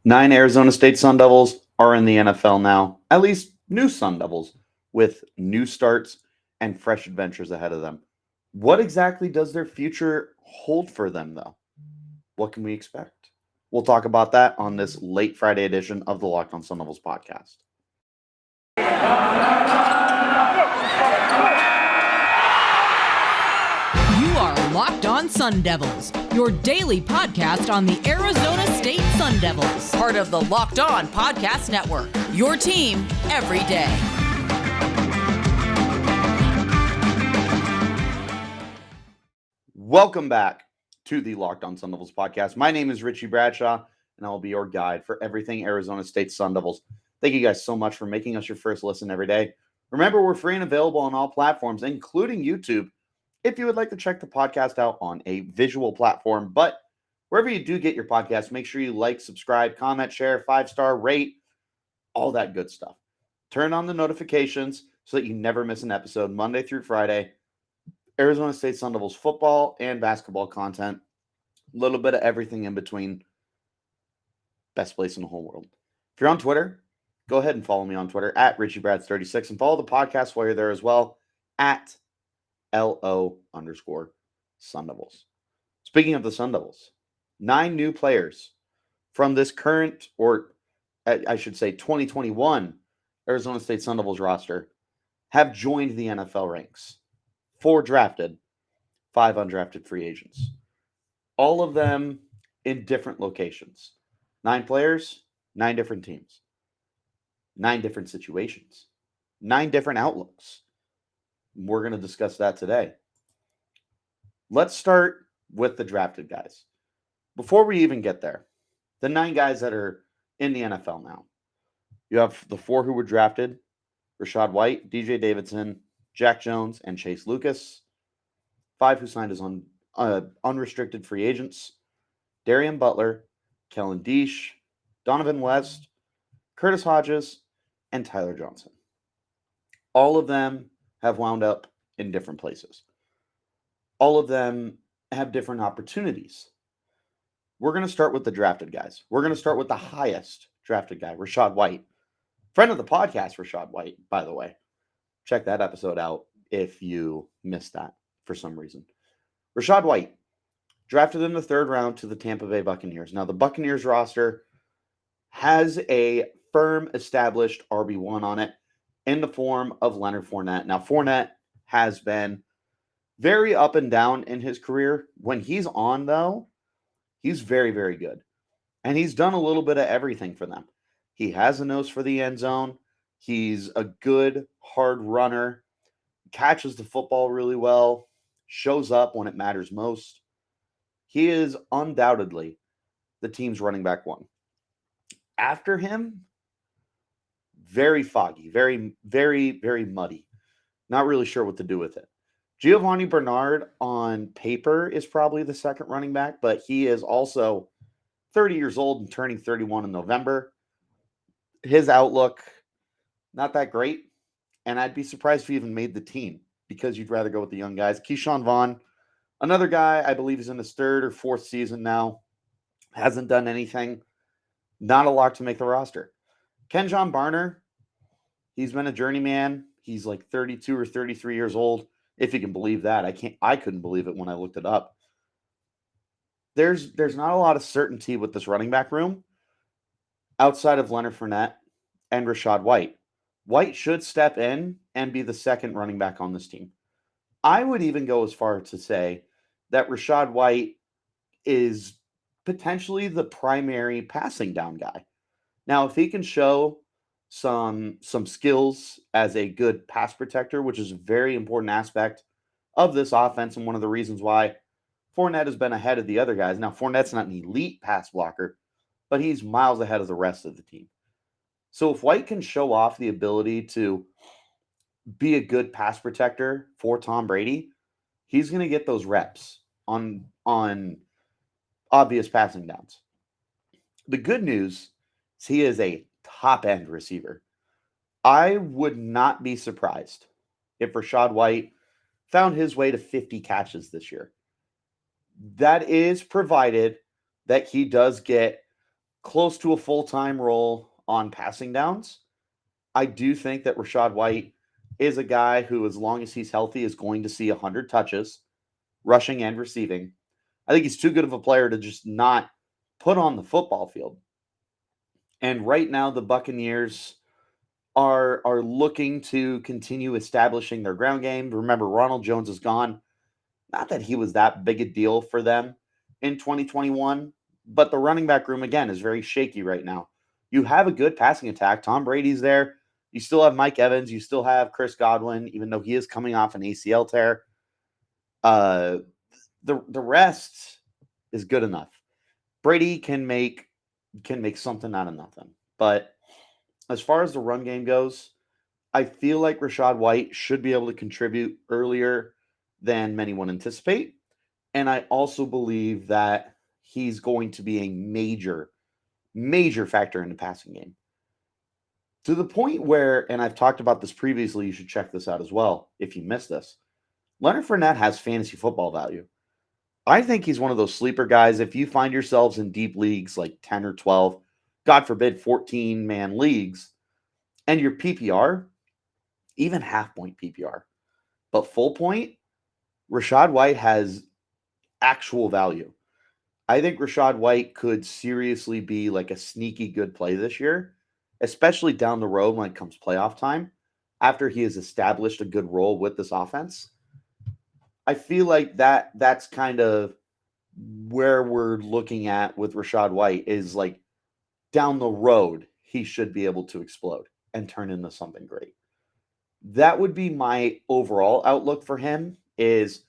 9 Arizona State Sun Devils are in the NFL now, at least new Sun Devils, with new starts and fresh adventures ahead of them. What exactly does their future hold for them, though? What can we expect? We'll talk about that on this late Friday edition of the Locked on Sun Devils podcast. You are Locked on Sun Devils, your daily podcast on the Arizona State Sun Devils, part of the Locked on Podcast Network, your team every day. Welcome back to the Locked on Sun Devils podcast. My name is Richie Bradshaw, and I will be your guide for everything Arizona State Sun Devils. Thank you guys so much for making us your first listen every day. Remember, we're free and available on all platforms, including YouTube, if you would like to check the podcast out on a visual platform. But wherever you do get your podcast, make sure you like, subscribe, comment, share, 5-star, rate, all that good stuff. Turn on the notifications so that you never miss an episode Monday through Friday. Arizona State Sun Devils football and basketball content. A little bit of everything in between. Best place in the whole world. If you're on Twitter, go ahead and follow me on Twitter at RichieBrads36 and follow the podcast while you're there as well at LO_Sun Devils. Speaking of the Sun Devils, 9 new players from this current, or I should say 2021 Arizona State Sun Devils roster have joined the NFL ranks. 4 drafted, 5 undrafted free agents. All of them in different locations. 9 players, 9 different teams. 9 different situations. 9 different outlooks. We're going to discuss that today. Let's start with the drafted guys. Before we even get there, the 9 guys that are in the NFL now. You have the 4 who were drafted: Rachaad White, DJ Davidson, Jack Jones, and Chase Lucas. 5 who signed as unrestricted free agents: Darien Butler, Kellen Diesch, Dohnovan West, Curtis Hodges, and Tyler Johnson. All of them have wound up in different places. All of them have different opportunities. We're going to start with the drafted guys. We're going to start with the highest drafted guy, Rachaad White. Friend of the podcast, Rachaad White, by the way. Check that episode out if you missed that for some reason. Rachaad White, drafted in the 3rd round to the Tampa Bay Buccaneers. Now, the Buccaneers roster has a firm, established RB1 on it in the form of Leonard Fournette. Now, Fournette has been very up and down in his career. When he's on, though, he's very, very good. And he's done a little bit of everything for them. He has a nose for the end zone. He's a good, hard runner, catches the football really well, shows up when it matters most. He is undoubtedly the team's running back 1. After him, very foggy, very, very, very muddy. Not really sure what to do with it. Giovanni Bernard on paper is probably the 2nd running back, but he is also 30 years old and turning 31 in November. His outlook, not that great. And I'd be surprised if he even made the team because you'd rather go with the young guys. Keyshawn Vaughn, another guy, I believe he's in his 3rd or 4th season now. Hasn't done anything. Not a lot to make the roster. Kenjon Barner, he's been a journeyman. He's like 32 or 33 years old, if you can believe that. I couldn't believe it when I looked it up. There's not a lot of certainty with this running back room outside of Leonard Fournette and Rachaad White. White should step in and be the 2nd running back on this team. I would even go as far to say that Rachaad White is potentially the primary passing down guy. Now, if he can show some skills as a good pass protector, which is a very important aspect of this offense and one of the reasons why Fournette has been ahead of the other guys. Now, Fournette's not an elite pass blocker, but he's miles ahead of the rest of the team. So if White can show off the ability to be a good pass protector for Tom Brady, he's going to get those reps on obvious passing downs. The good news is he is a top-end receiver. I would not be surprised if Rachaad White found his way to 50 catches this year. That is provided that he does get close to a full-time role on passing downs. I do think that Rachaad White is a guy who, as long as he's healthy, is going to see 100 touches, rushing and receiving. I think he's too good of a player to just not put on the football field. And right now, the Buccaneers are looking to continue establishing their ground game. Remember, Ronald Jones is gone. Not that he was that big a deal for them in 2021, but the running back room, again, is very shaky right now. You have a good passing attack. Tom Brady's there. You still have Mike Evans. You still have Chris Godwin, even though he is coming off an ACL tear. The rest is good enough. Brady can make something out of nothing. But as far as the run game goes, I feel like Rachaad White should be able to contribute earlier than many would anticipate. And I also believe that he's going to be a major, major factor in the passing game. To the point where, and I've talked about this previously, you should check this out as well if you missed this. Leonard Fournette has fantasy football value. I think he's one of those sleeper guys. If you find yourselves in deep leagues like 10 or 12, God forbid 14-man leagues, and your PPR, even half-point PPR, but full point, Rachaad White has actual value. I think Rachaad White could seriously be like a sneaky good play this year, especially down the road when it comes playoff time, after he has established a good role with this offense. I feel like that's kind of where we're looking at with Rachaad White, is like down the road, he should be able to explode and turn into something great. That would be my overall outlook for him, is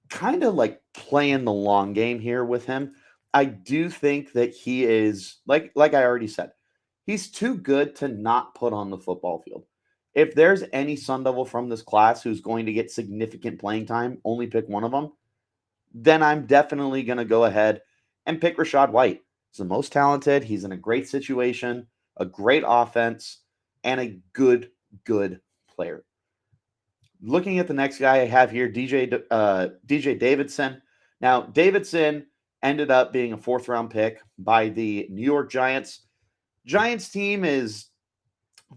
kind of like playing the long game here with him. I do think that he is, like I already said, he's too good to not put on the football field. If there's any Sun Devil from this class who's going to get significant playing time, only pick one of them, then I'm definitely going to go ahead and pick Rachaad White. He's the most talented. He's in a great situation, a great offense, and a good player. Looking at the next guy I have here, DJ Davidson. Now, Davidson ended up being a 4th-round pick by the New York Giants. Giants team is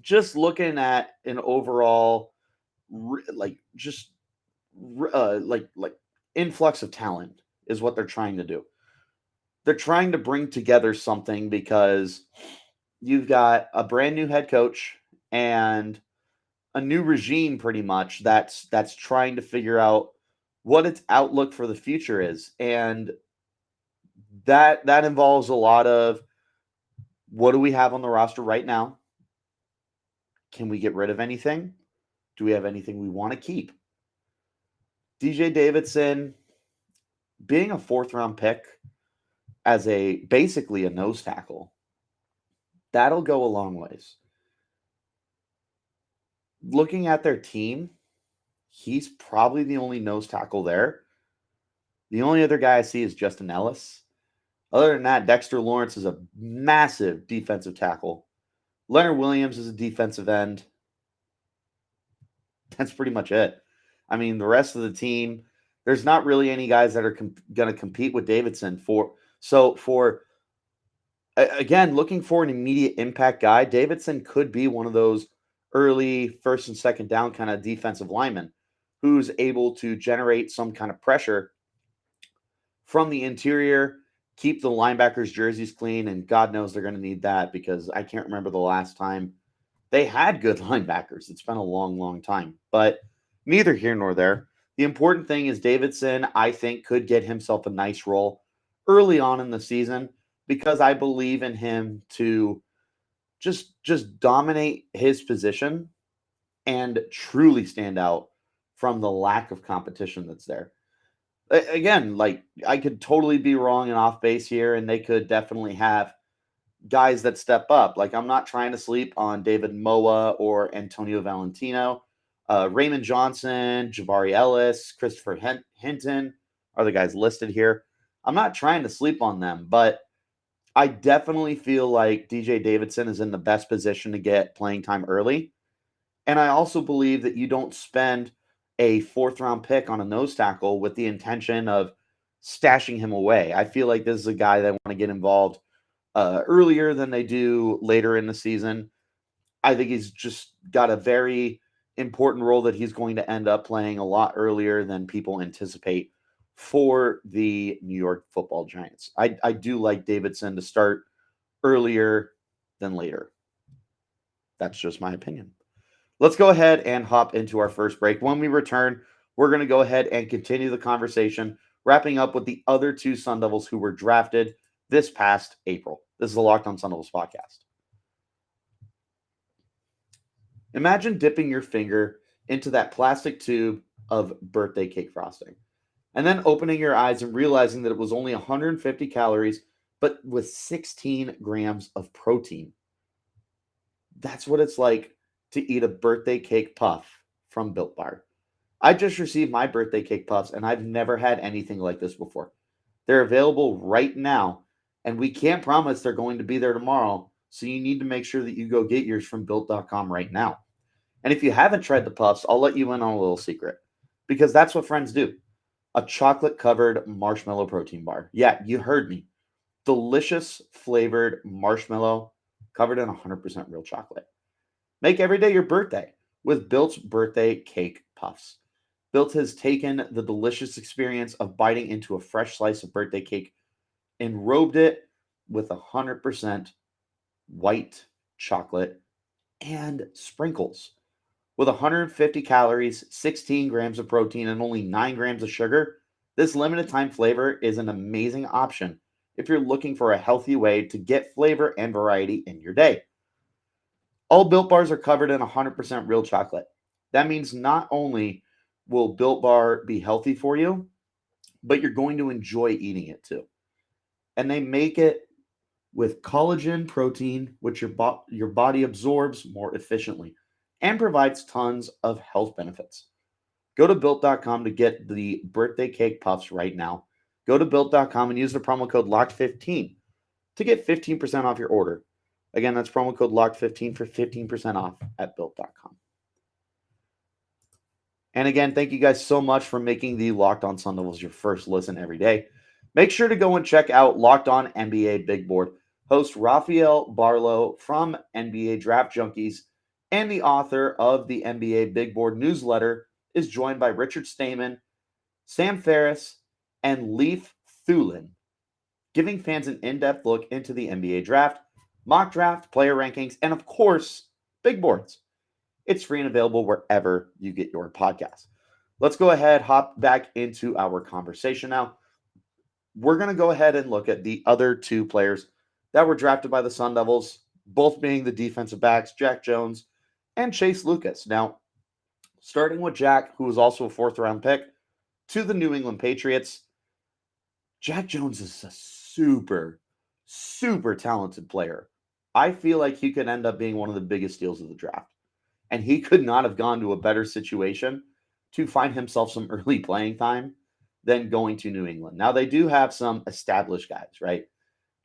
just looking at an overall influx of talent is what they're trying to do. They're trying to bring together something because you've got a brand new head coach and a new regime pretty much that's trying to figure out what its outlook for the future is. And that involves a lot of, what do we have on the roster right now? Can we get rid of anything? Do we have anything we want to keep? DJ Davidson being a 4th-round pick as basically a nose tackle, that'll go a long ways. Looking at their team, he's probably the only nose tackle there. The only other guy I see is Justin Ellis. Other than that, Dexter Lawrence is a massive defensive tackle. Leonard Williams is a defensive end. That's pretty much it. I mean, the rest of the team, there's not really any guys that are going to compete with Davidson again, looking for an immediate impact guy, Davidson could be one of those early 1st and 2nd down kind of defensive linemen who's able to generate some kind of pressure from the interior, keep the linebackers' jerseys clean, and God knows they're going to need that, because I can't remember the last time they had good linebackers. It's been a long, long time, but neither here nor there. The important thing is Davidson, I think, could get himself a nice role early on in the season, because I believe in him to just dominate his position and truly stand out from the lack of competition that's there. Again, like, I could totally be wrong and off base here, and they could definitely have guys that step up. Like, I'm not trying to sleep on David Moa or Antonio Valentino. Raymond Johnson, Jabari Ellis, Christopher Hinton are the guys listed here. I'm not trying to sleep on them, but I definitely feel like DJ Davidson is in the best position to get playing time early. And I also believe that you don't spend a 4th-round pick on a nose tackle with the intention of stashing him away. I feel like this is a guy that want to get involved earlier than they do later in the season. I think he's just got a very important role that he's going to end up playing a lot earlier than people anticipate for the New York Football Giants. I do like Davidson to start earlier than later. That's just my opinion. Let's go ahead and hop into our first break. When we return, we're going to go ahead and continue the conversation, wrapping up with the other two Sun Devils who were drafted this past April. This is the Locked On Sun Devils podcast. Imagine dipping your finger into that plastic tube of birthday cake frosting and then opening your eyes and realizing that it was only 150 calories, but with 16 grams of protein. That's what it's like to eat a birthday cake puff from Built Bar. I just received my birthday cake puffs, and I've never had anything like this before. They're available right now, and we can't promise they're going to be there tomorrow, so you need to make sure that you go get yours from Built.com right now. And if you haven't tried the puffs, I'll let you in on a little secret, because that's what friends do. A chocolate-covered marshmallow protein bar. Yeah, you heard me. Delicious flavored marshmallow covered in 100% real chocolate. Make every day your birthday with Built's birthday cake puffs. Built has taken the delicious experience of biting into a fresh slice of birthday cake and robed it with 100% white chocolate and sprinkles. With 150 calories, 16 grams of protein, and only 9 grams of sugar, this limited time flavor is an amazing option if you're looking for a healthy way to get flavor and variety in your day. All Built Bars are covered in 100% real chocolate. That means not only will Built Bar be healthy for you, but you're going to enjoy eating it too. And they make it with collagen protein, which your body absorbs more efficiently and provides tons of health benefits. Go to Built.com to get the birthday cake puffs right now. Go to Built.com and use the promo code LOCKED15 to get 15% off your order. Again, that's promo code LOCKED15 for 15% off at Built.com. And again, thank you guys so much for making the Locked On Sun Devils your first listen every day. Make sure to go and check out Locked On NBA Big Board. Host Rafael Barlow from NBA Draft Junkies and the author of the NBA Big Board newsletter is joined by Richard Stamen, Sam Ferris, and Leif Thulin, giving fans an in-depth look into the NBA draft, mock draft, player rankings, and of course, big boards. It's free and available wherever you get your podcasts. Let's go ahead, hop back into our conversation now. We're going to go ahead and look at the other two players that were drafted by the Sun Devils, both being the defensive backs, Jack Jones and Chase Lucas. Now, starting with Jack, who was also a fourth-round pick to the New England Patriots, Jack Jones is a super, super talented player. I feel like he could end up being one of the biggest steals of the draft. And he could not have gone to a better situation to find himself some early playing time than going to New England. Now, they do have some established guys, right?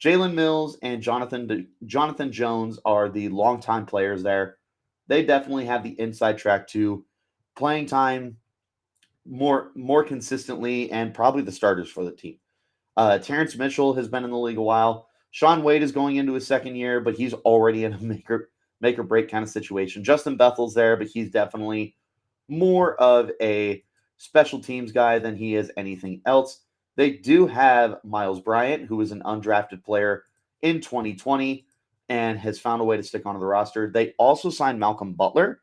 Jalen Mills and Jonathan Jones are the longtime players there. They definitely have the inside track to playing time more consistently and probably the starters for the team. Terrence Mitchell has been in the league a while. Sean Wade is going into his second year, but he's already in a make or break kind of situation. Justin Bethel's there, but he's definitely more of a special teams guy than he is anything else. They do have Miles Bryant, who is an undrafted player in 2020 and has found a way to stick onto the roster. They also signed Malcolm Butler.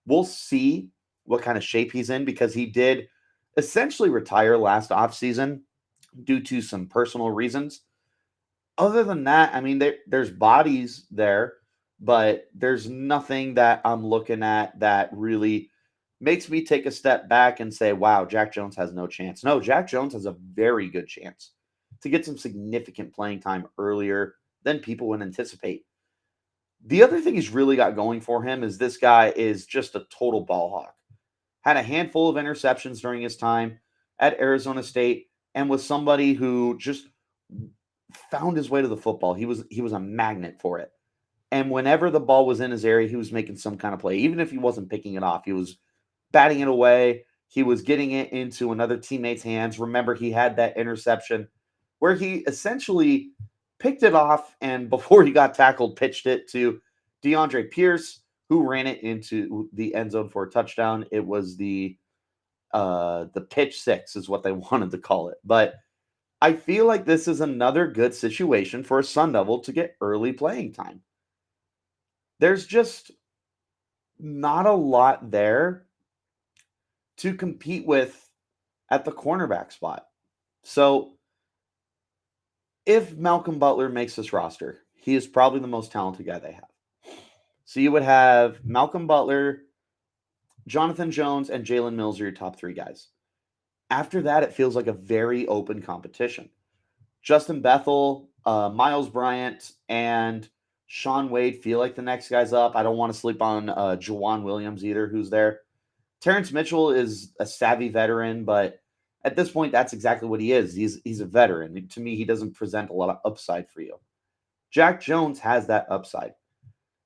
We'll see what kind of shape he's in because he did essentially retire last offseason due to some personal reasons. Other than that, I mean, there's bodies there, but there's nothing that I'm looking at that really makes me take a step back and say, wow, Jack Jones has no chance. No, Jack Jones has a very good chance to get some significant playing time earlier than people would anticipate. The other thing he's really got going for him is this guy is just a total ball hawk. Had a handful of interceptions during his time at Arizona State and was somebody who just found his way to the football. He was a magnet for it. And whenever the ball was in his area, he was making some kind of play. Even if he wasn't picking it off, he was batting it away. He was getting it into another teammate's hands. Remember, he had that interception where he essentially picked it off, and before he got tackled, pitched it to DeAndre Pierce, who ran it into the end zone for a touchdown. It was the pitch six is what they wanted to call it. But I feel like this is another good situation for a Sun Devil to get early playing time. There's just not a lot there to compete with at the cornerback spot. So if Malcolm Butler makes this roster, he is probably the most talented guy they have. So you would have Malcolm Butler, Jonathan Jones, and Jalen Mills are your top three guys. After that, it feels like a very open competition. Justin Bethel, Miles Bryant, and Sean Wade feel like the next guy's up. I don't want to sleep on Jawan Williams either, who's there. Terrence Mitchell is a savvy veteran, but at this point, that's exactly what he is. He's a veteran. To me, he doesn't present a lot of upside for you. Jack Jones has that upside.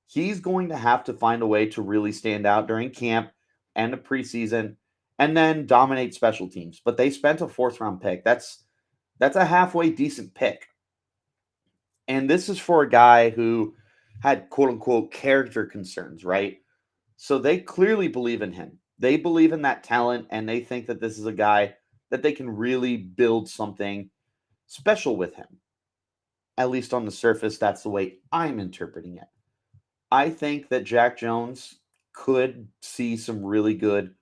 He's going to have to find a way to really stand out during camp and the preseason and then dominate special teams. But they spent a fourth-round pick. That's a halfway decent pick. And this is for a guy who had quote-unquote character concerns, right? So they clearly believe in him. They believe in that talent, and they think that this is a guy that they can really build something special with him. At least on the surface, that's the way I'm interpreting it. I think that Jack Jones could see some really good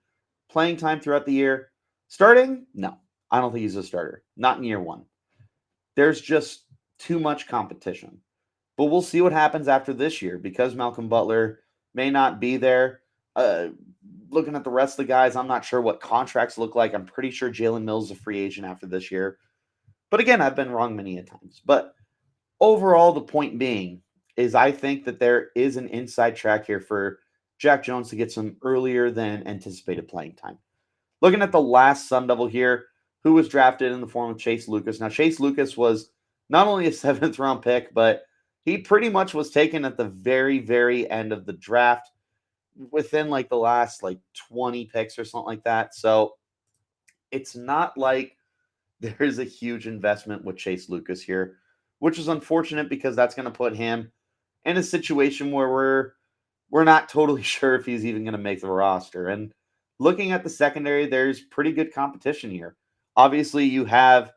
playing time throughout the year. Starting? No, I don't think he's a starter. Not in year one. There's just too much competition. But we'll see what happens after this year because Malcolm Butler may not be there. Looking at the rest of the guys, I'm not sure what contracts look like. I'm pretty sure Jalen Mills is a free agent after this year. But again, I've been wrong many a times. But overall, the point being is I think that there is an inside track here for Jack Jones to get some earlier than anticipated playing time. Looking at the last Sun Devil here, who was drafted in the form of Chase Lucas. Now, Chase Lucas was not only a seventh-round pick, but he pretty much was taken at the very, very end of the draft within like the last 20 picks or something like that. So it's not like there's a huge investment with Chase Lucas here, which is unfortunate because that's going to put him in a situation where we're not totally sure if he's even going to make the roster. And looking at the secondary, there's pretty good competition here. Obviously, you have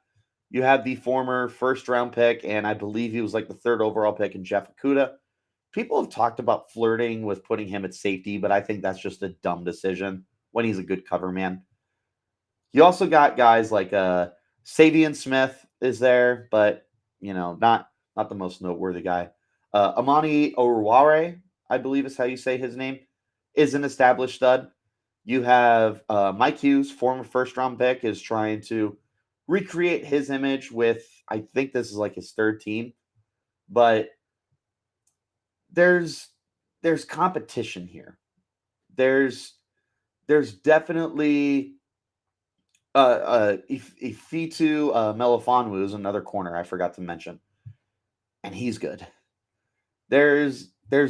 the former first-round pick, and I believe he was like the third overall pick in Jeff Okudah. People have talked about flirting with putting him at safety, but I think that's just a dumb decision when he's a good cover man. You also got guys like Savion Smith is there, but not the most noteworthy guy. Amani Oruware, I believe is how you say his name, is an established stud. You have Mike Hughes, former first-round pick, is trying to recreate his image with, I think this is like his third team, but there's competition here. There's definitely Ifitu Melifonwu is another corner I forgot to mention, and he's good. There's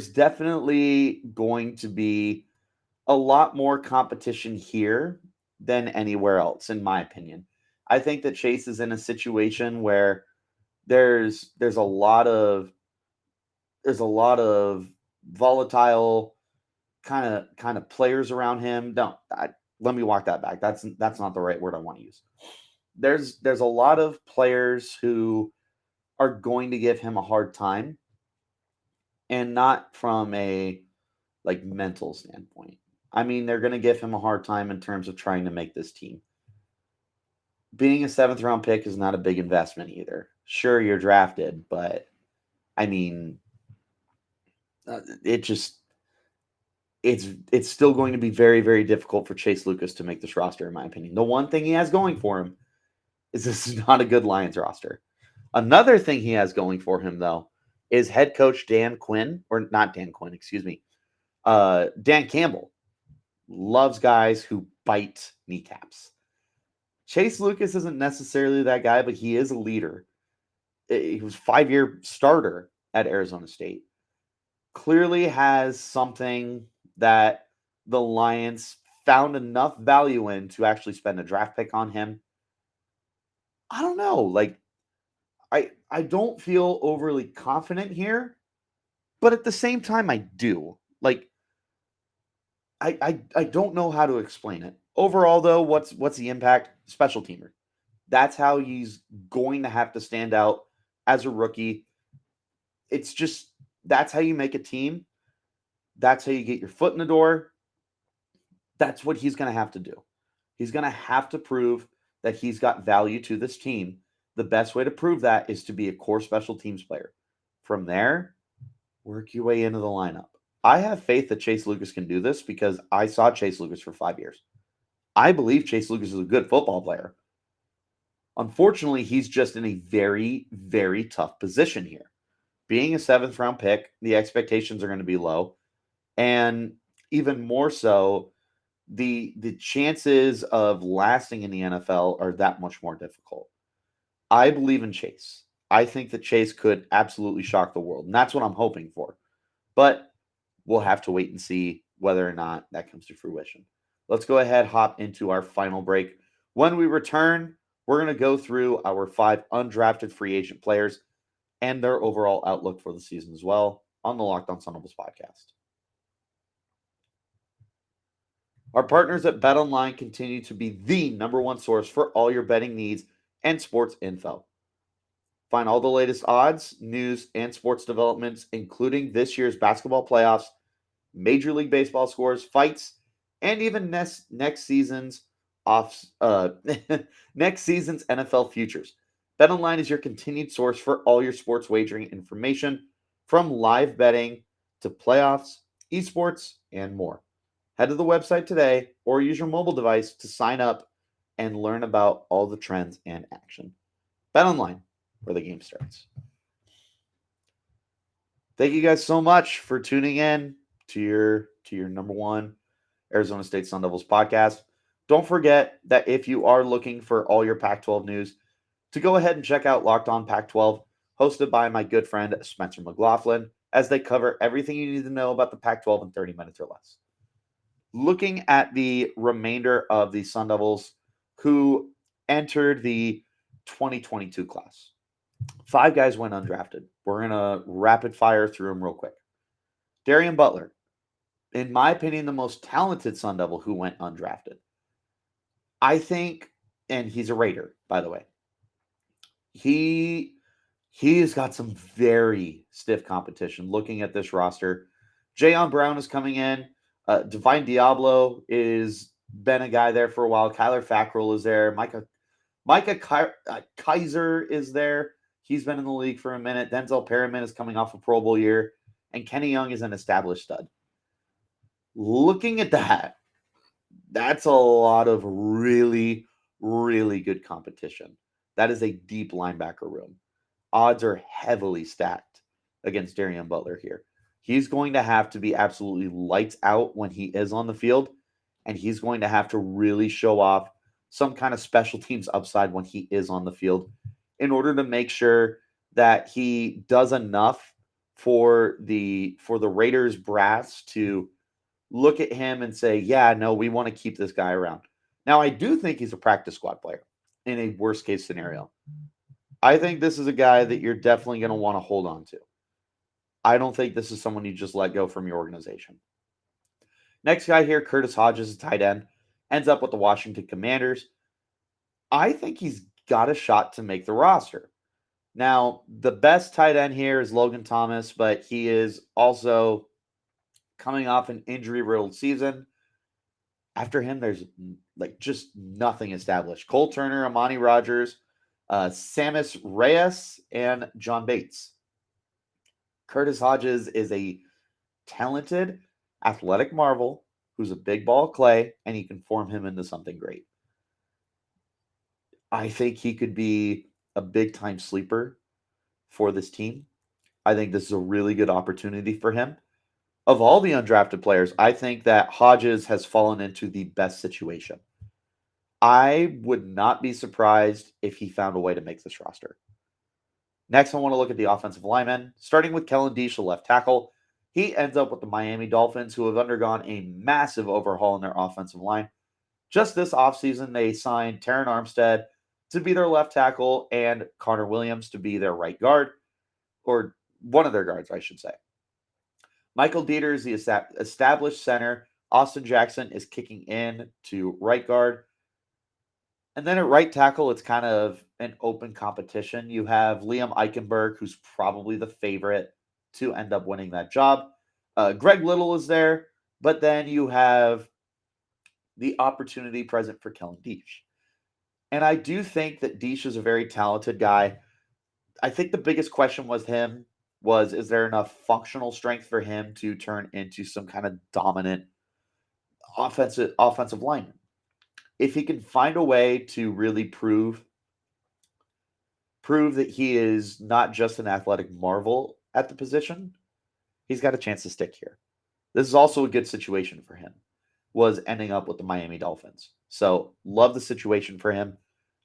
definitely going to be a lot more competition here than anywhere else, in my opinion. I think that Chase is in a situation where there's a lot of volatile kind of players around him. Let me walk that back. That's not the right word I want to use. There's a lot of players who are going to give him a hard time, and not from a mental standpoint. I mean, they're going to give him a hard time in terms of trying to make this team. Being a seventh round pick is not a big investment either. Sure, you're drafted, but I mean, it's still going to be very, very difficult for Chase Lucas to make this roster, in my opinion. The one thing he has going for him is this is not a good Lions roster. Another thing he has going for him, though, is head coach Dan Campbell loves guys who bite kneecaps. Chase Lucas isn't necessarily that guy, but he is a leader. He was 5-year starter at Arizona State. Clearly has something that the Lions found enough value in to actually spend a draft pick on him. I don't know. I don't feel overly confident here, but at the same time, I do. Like, I don't know how to explain it. Overall, though, what's the impact? Special teamer. That's how he's going to have to stand out as a rookie. It's just that's how you make a team. That's how you get your foot in the door. That's what he's going to have to do. He's going to have to prove that he's got value to this team. The best way to prove that is to be a core special teams player. From there, work your way into the lineup. I have faith that Chase Lucas can do this because I saw Chase Lucas for 5 years. I believe Chase Lucas is a good football player. Unfortunately, he's just in a very, very tough position here. Being a 7th round pick, the expectations are going to be low. And even more so, the chances of lasting in the NFL are that much more difficult. I believe in Chase. I think that Chase could absolutely shock the world. And that's what I'm hoping for. But we'll have to wait and see whether or not that comes to fruition. Let's go ahead, hop into our final break. When we return, we're going to go through our 5 undrafted free agent players and their overall outlook for the season as well on the Locked On Sun Devils podcast. Our partners at BetOnline continue to be the number one source for all your betting needs and sports info. Find all the latest odds, news, and sports developments, including this year's basketball playoffs, Major League Baseball scores, fights, and even next season's next season's NFL futures. BetOnline is your continued source for all your sports wagering information, from live betting to playoffs, esports, and more. Head to the website today or use your mobile device to sign up and learn about all the trends and action. BetOnline, where the game starts. Thank you guys so much for tuning in to your number one Arizona State Sun Devils podcast. Don't forget that if you are looking for all your Pac-12 news, to go ahead and check out Locked On Pac-12, hosted by my good friend Spencer McLaughlin, as they cover everything you need to know about the Pac-12 in 30 minutes or less. Looking at the remainder of the Sun Devils who entered the 2022 class, 5 guys went undrafted. We're going to rapid fire through them real quick. Darien Butler, in my opinion, the most talented Sun Devil who went undrafted. I think, and he's a Raider, by the way. He has got some very stiff competition looking at this roster. Jayon Brown is coming in. Divine Diablo is been a guy there for a while. Kyler Fackrell is there. Micah Kaiser is there. He's been in the league for a minute. Denzel Perriman is coming off a Pro Bowl year. And Kenny Young is an established stud. Looking at that, that's a lot of really, really good competition. That is a deep linebacker room. Odds are heavily stacked against Darien Butler here. He's going to have to be absolutely lights out when he is on the field, and he's going to have to really show off some kind of special teams upside when he is on the field in order to make sure that he does enough for the Raiders brass to look at him and say, yeah, no, we want to keep this guy around. Now, I do think he's a practice squad player in a worst case scenario. I think this is a guy that you're definitely going to want to hold on to. I don't think this is someone you just let go from your organization. Next guy here, Curtis Hodges, a tight end, ends up with the Washington Commanders. I think he's got a shot to make the roster. Now, the best tight end here is Logan Thomas, but he is also coming off an injury-riddled season. After him, there's just nothing established. Cole Turner, Amani Rogers, Samus Reyes, and John Bates. Curtis Hodges is a talented, athletic marvel who's a big ball of clay, and you can form him into something great. I think he could be a big-time sleeper for this team. I think this is a really good opportunity for him. Of all the undrafted players, I think that Hodges has fallen into the best situation. I would not be surprised if he found a way to make this roster. Next, I want to look at the offensive linemen, starting with Kellen Diesch, the left tackle. He ends up with the Miami Dolphins, who have undergone a massive overhaul in their offensive line. Just this offseason, they signed Terron Armstead, to be their left tackle and Connor Williams to be their right guard, or one of their guards, I should say. Michael Dieter is the established center. Austin Jackson is kicking in to right guard. And then at right tackle, it's kind of an open competition. You have Liam Eichenberg, who's probably the favorite to end up winning that job. Greg Little is there, but then you have the opportunity present for Kellen Diesch. And I do think that Diesch is a very talented guy. I think the biggest question was is there enough functional strength for him to turn into some kind of dominant offensive lineman? If he can find a way to really prove that he is not just an athletic marvel at the position, he's got a chance to stick here. This is also a good situation for him, was ending up with the Miami Dolphins. So love the situation for him.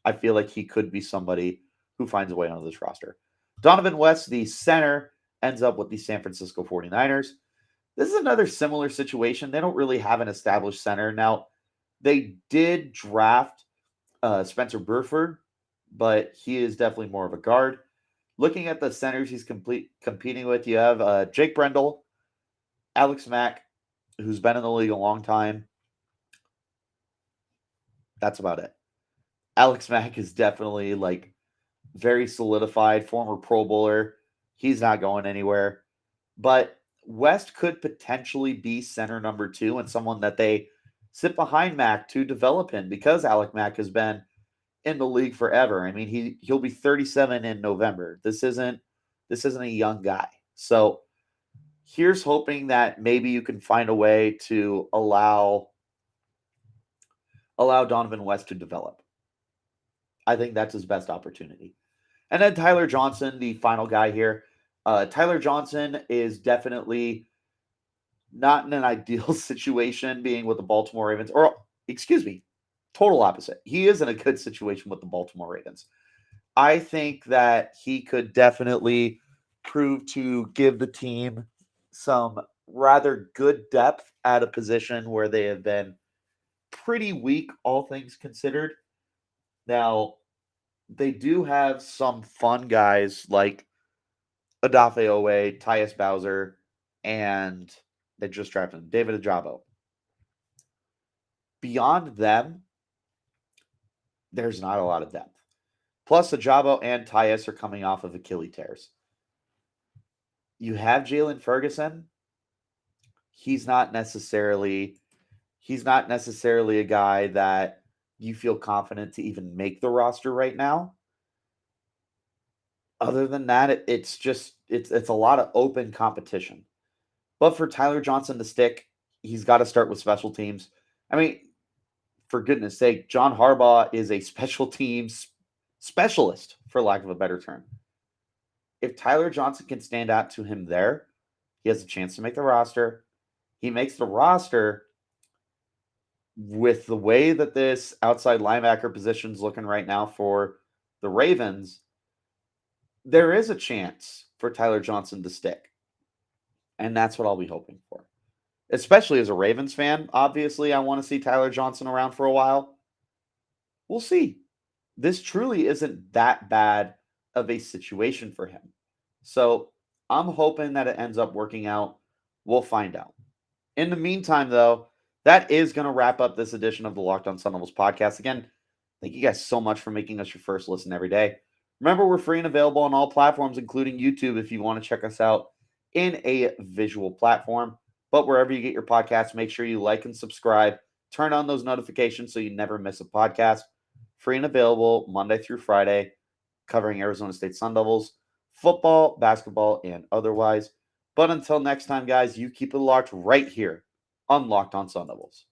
I feel like he could be somebody who finds a way onto this roster. Dohnovan West, the center, ends up with the San Francisco 49ers. This is another similar situation. They don't really have an established center. Now, they did draft Spencer Burford, but he is definitely more of a guard. Looking at the centers he's competing with, you have Jake Brendel, Alex Mack, who's been in the league a long time. That's about it. Alex Mack is definitely very solidified, former Pro Bowler. He's not going anywhere. But West could potentially be center number 2 and someone that they sit behind Mack to develop him, because Alex Mack has been in the league forever. I mean, he'll be 37 in November. This isn't a young guy. So here's hoping that maybe you can find a way to allow Dohnovan West to develop. I think that's his best opportunity. And then Tyler Johnson, the final guy here. Tyler Johnson is definitely not in an ideal situation being with the Baltimore Ravens. Or, excuse me, total opposite. He is in a good situation with the Baltimore Ravens. I think that he could definitely prove to give the team some rather good depth at a position where they have been pretty weak, all things considered. Now, they do have some fun guys like Odafe Owe, Tyus Bowser, and they just drafted David Ajabo. Beyond them, there's not a lot of depth. Plus, Ajabo and Tyus are coming off of Achilles tears. You have Jalen Ferguson. He's not necessarily a guy that you feel confident to even make the roster right now. Other than that, it's a lot of open competition. But for Tyler Johnson to stick, he's got to start with special teams. I mean, for goodness sake, John Harbaugh is a special teams specialist, for lack of a better term. If Tyler Johnson can stand out to him there, he has a chance to make the roster. He makes the roster with the way that this outside linebacker position is looking right now for the Ravens. There is a chance for Tyler Johnson to stick. And that's what I'll be hoping for. Especially as a Ravens fan, obviously I want to see Tyler Johnson around for a while. We'll see. This truly isn't that bad of a situation for him. So I'm hoping that it ends up working out. We'll find out. In the meantime, though, that is going to wrap up this edition of the Locked On Sun Devils podcast. Again, thank you guys so much for making us your first listen every day. Remember, we're free and available on all platforms, including YouTube, if you want to check us out in a visual platform. But wherever you get your podcasts, make sure you like and subscribe. Turn on those notifications so you never miss a podcast. Free and available Monday through Friday, covering Arizona State Sun Devils, football, basketball, and otherwise. But until next time, guys, you keep it locked right here on Locked On Sun Devils.